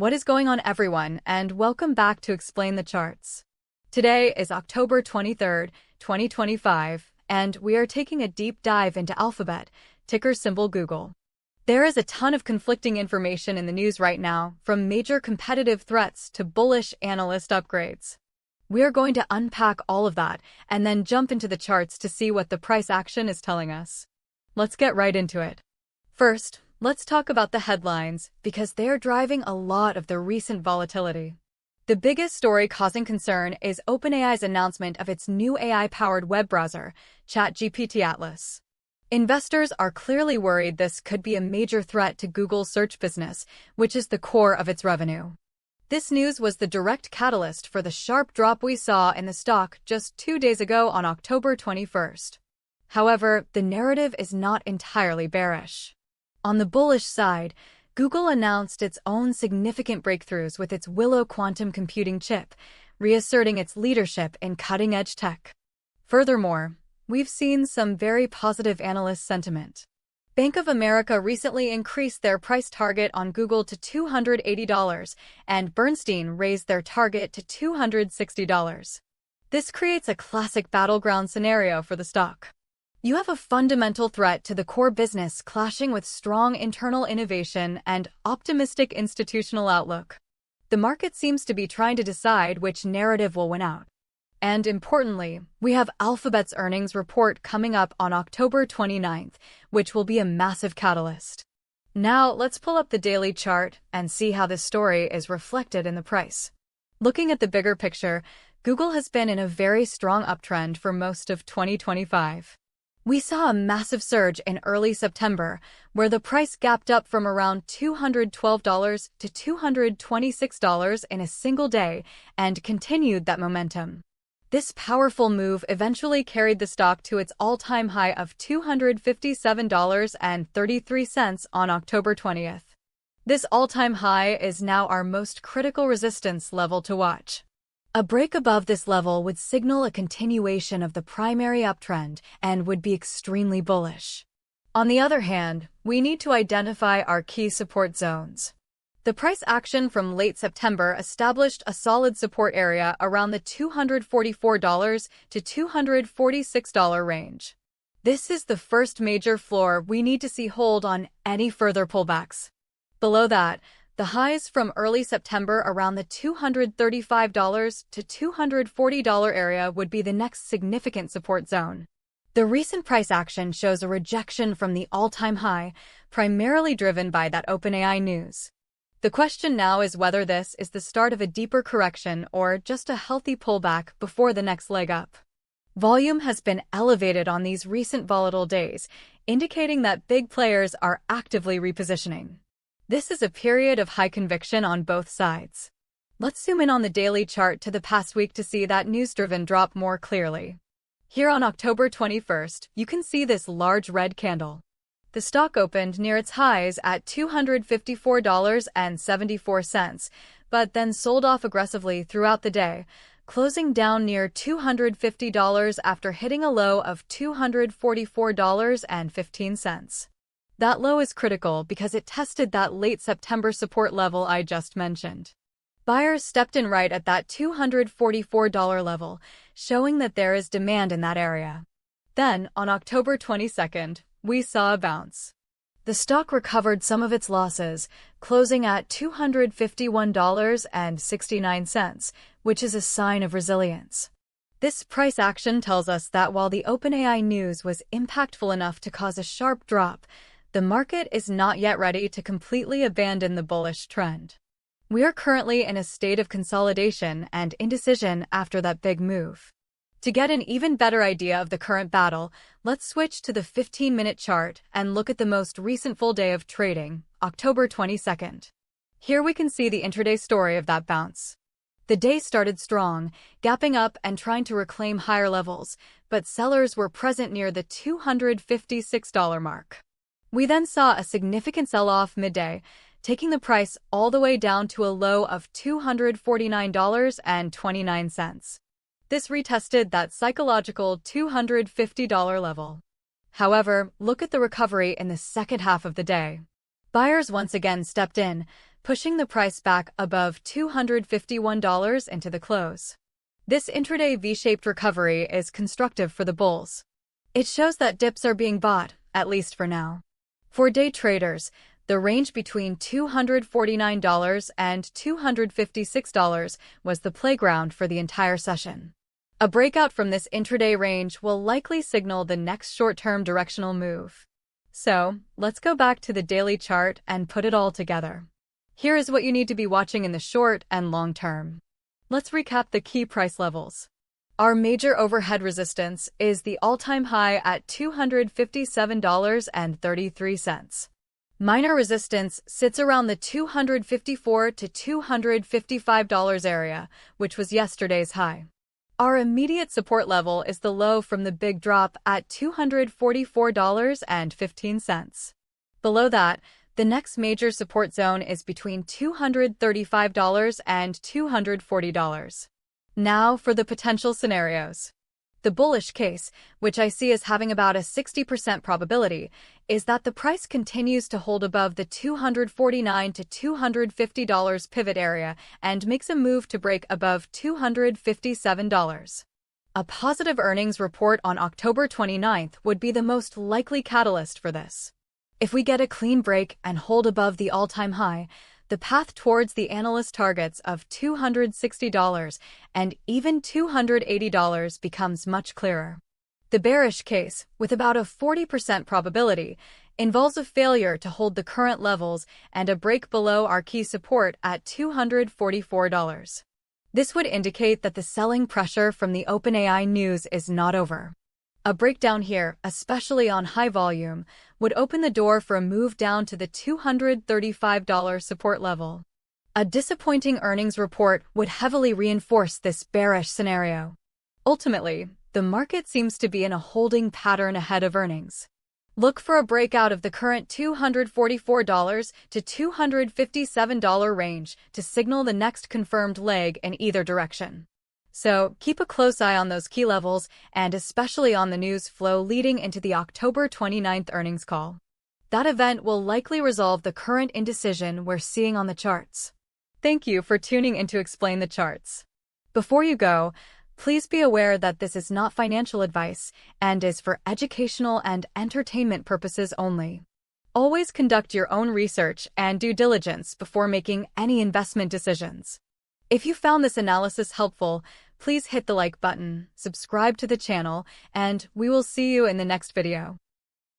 What is going on, everyone, and welcome back to Explain the Charts. Today is October 23rd, 2025, and we are taking a deep dive into Alphabet, ticker symbol Google. There is a ton of conflicting information in the news right now, from major competitive threats to bullish analyst upgrades. We are going to unpack all of that and then jump into the charts to see what the price action is telling us. Let's get right into it. First, let's talk about the headlines, because they are driving a lot of the recent volatility. The biggest story causing concern is OpenAI's announcement of its new AI-powered web browser, ChatGPT Atlas. Investors are clearly worried this could be a major threat to Google's search business, which is the core of its revenue. This news was the direct catalyst for the sharp drop we saw in the stock just 2 days ago on October 21st. However, the narrative is not entirely bearish. On the bullish side, Google announced its own significant breakthroughs with its Willow quantum computing chip, reasserting its leadership in cutting-edge tech. Furthermore, we've seen some very positive analyst sentiment. Bank of America recently increased their price target on Google to $280, and Bernstein raised their target to $260. This creates a classic battleground scenario for the stock. You have a fundamental threat to the core business clashing with strong internal innovation and optimistic institutional outlook. The market seems to be trying to decide which narrative will win out. And importantly, we have Alphabet's earnings report coming up on October 29th, which will be a massive catalyst. Now, let's pull up the daily chart and see how this story is reflected in the price. Looking at the bigger picture, Google has been in a very strong uptrend for most of 2025. We saw a massive surge in early September, where the price gapped up from around $212 to $226 in a single day and continued that momentum. This powerful move eventually carried the stock to its all-time high of $257.33 on October 20th. This all-time high is now our most critical resistance level to watch. A break above this level would signal a continuation of the primary uptrend and would be extremely bullish. On the other hand, we need to identify our key support zones. The price action from late September established a solid support area around the $244 to $246 range. This is the first major floor we need to see hold on any further pullbacks. Below that, the highs from early September around the $235 to $240 area would be the next significant support zone. The recent price action shows a rejection from the all-time high, primarily driven by that OpenAI news. The question now is whether this is the start of a deeper correction or just a healthy pullback before the next leg up. Volume has been elevated on these recent volatile days, indicating that big players are actively repositioning. This is a period of high conviction on both sides. Let's zoom in on the daily chart to the past week to see that news-driven drop more clearly. Here on October 21st, you can see this large red candle. The stock opened near its highs at $254.74, but then sold off aggressively throughout the day, closing down near $250 after hitting a low of $244.15. That low is critical because it tested that late September support level I just mentioned. Buyers stepped in right at that $244 level, showing that there is demand in that area. Then, on October 22nd, we saw a bounce. The stock recovered some of its losses, closing at $251.69, which is a sign of resilience. This price action tells us that while the OpenAI news was impactful enough to cause a sharp drop, the market is not yet ready to completely abandon the bullish trend. We are currently in a state of consolidation and indecision after that big move. To get an even better idea of the current battle, let's switch to the 15-minute chart and look at the most recent full day of trading, October 22nd. Here we can see the intraday story of that bounce. The day started strong, gapping up and trying to reclaim higher levels, but sellers were present near the $256 mark. We then saw a significant sell-off midday, taking the price all the way down to a low of $249.29. This retested that psychological $250 level. However, look at the recovery in the second half of the day. Buyers once again stepped in, pushing the price back above $251 into the close. This intraday V-shaped recovery is constructive for the bulls. It shows that dips are being bought, at least for now. For day traders, the range between $249 and $256 was the playground for the entire session. A breakout from this intraday range will likely signal the next short-term directional move. So, let's go back to the daily chart and put it all together. Here is what you need to be watching in the short and long term. Let's recap the key price levels. Our major overhead resistance is the all-time high at $257.33. Minor resistance sits around the $254 to $255 area, which was yesterday's high. Our immediate support level is the low from the big drop at $244.15. Below that, the next major support zone is between $235 and $240. Now for the potential scenarios. The bullish case, which I see as having about a 60% probability, is that the price continues to hold above the $249 to $250 pivot area and makes a move to break above $257. A positive earnings report on October 29th would be the most likely catalyst for this. If we get a clean break and hold above the all-time high, the path towards the analyst targets of $260 and even $280 becomes much clearer. The bearish case, with about a 40% probability, involves a failure to hold the current levels and a break below our key support at $244. This would indicate that the selling pressure from the OpenAI news is not over. A breakdown here, especially on high volume, would open the door for a move down to the $235 support level. A disappointing earnings report would heavily reinforce this bearish scenario. Ultimately, the market seems to be in a holding pattern ahead of earnings. Look for a breakout of the current $244 to $257 range to signal the next confirmed leg in either direction. So, keep a close eye on those key levels and especially on the news flow leading into the October 29th earnings call. That event will likely resolve the current indecision we're seeing on the charts. Thank you for tuning in to Explain the Charts. Before you go, please be aware that this is not financial advice and is for educational and entertainment purposes only. Always conduct your own research and due diligence before making any investment decisions. If you found this analysis helpful, please hit the like button, subscribe to the channel, and we will see you in the next video.